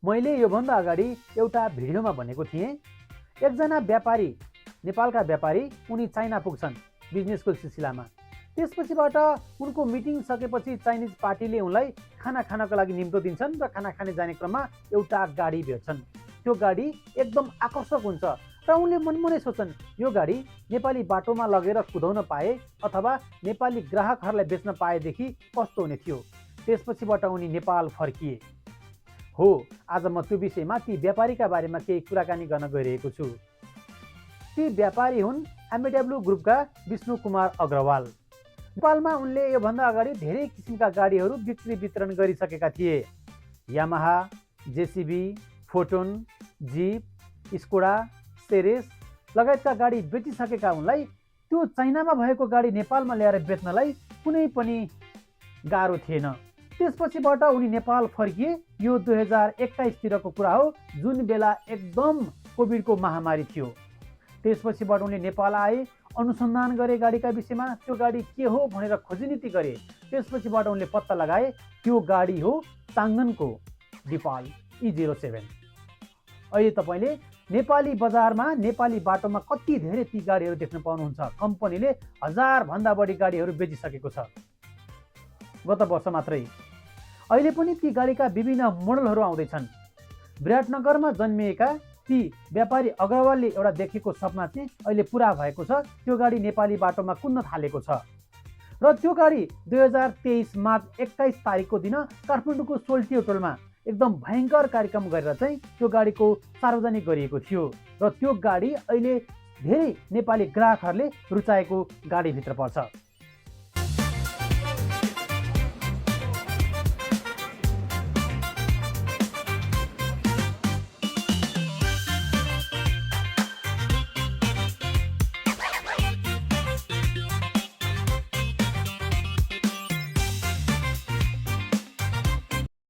मैले योभन्दा अगाडि एउटा भिडियोमा भनेको थिएँ, एकजना व्यापारी, नेपालका व्यापारी, उनी चाइना पुग्छन् बिजनेसको सिलसिलामा। त्यसपछिबाट उनको मिटिङ सकेपछि चाइनिज पार्टीले उनलाई खाना खानको लागि निम्तो दिन्छन् र खाना खाने जाने क्रममा एउटा गाडी भेट्छन्। त्यो गाडी एकदम आकर्षक हुन्छ र उनले मनमनै सोच्छन्, यो गाडी नेपाली बाटोमा लगेर कुदाउन पाए अथवा नेपाली ग्राहकहरूलाई बेच्न पाएदेखि कस्तो हुने थियो। त्यसपछिबाट उनी नेपाल फर्किए। हो, आज म त्यो विषयमा ती व्यापारीका बारेमा केही कुराकानी गर्न गइरहेको छु। ती व्यापारी हुन् एमएडब्ल्यू ग्रुपका विष्णु कुमार अग्रवाल। नेपालमा उनले योभन्दा अगाडि धेरै किसिमका गाडीहरू बिक्री वितरण गरिसकेका थिए। Yamaha, JCB, Foton, Jeep, Skoda, Seres लगायतका गाडी बेचिसकेका उनलाई त्यो चाइनामा भएको गाडी नेपालमा ल्याएर बेच्नलाई कुनै पनि गाह्रो थिएन। त्यसपछिबाट उनी नेपाल फर्किए। यो 2021 तिरको कुरा हो, जुन बेला एकदम कोभिडको महामारी थियो। त्यसपछिबाट उनले नेपाल आए, अनुसन्धान गरे गाडीका विषयमा, त्यो गाडी के हो भनेर खोजनीति गरे। त्यसपछिबाट उनले पत्ता लगाए त्यो गाडी हो चाङ्गनको डिपाल E07। अहिले तपाईँले नेपाली बजारमा, नेपाली बाटोमा कति धेरै ती गाडीहरू देख्न पाउनुहुन्छ। कम्पनीले 1000 भन्दा बढी गाडीहरू बेचिसकेको छ गत वर्ष मात्रै। अहिले पनि ती गाडीका विभिन्न मोडलहरू आउँदैछन्। विराटनगरमा जन्मिएका ती व्यापारी अग्रवालले एउटा देखेको सपना चाहिँ अहिले पुरा भएको छ। त्यो गाडी नेपाली बाटोमा कुद्न थालेको छ र त्यो गाडी 2023 मार्च 21 तारिकको दिन काठमाडौँको सोल्टी होटलमा एकदम भयङ्कर कार्यक्रम गरेर चाहिँ त्यो गाडीको सार्वजनिक गरिएको थियो र त्यो गाडी अहिले धेरै नेपाली ग्राहकहरूले रुचाएको गाडीभित्र पर्छ।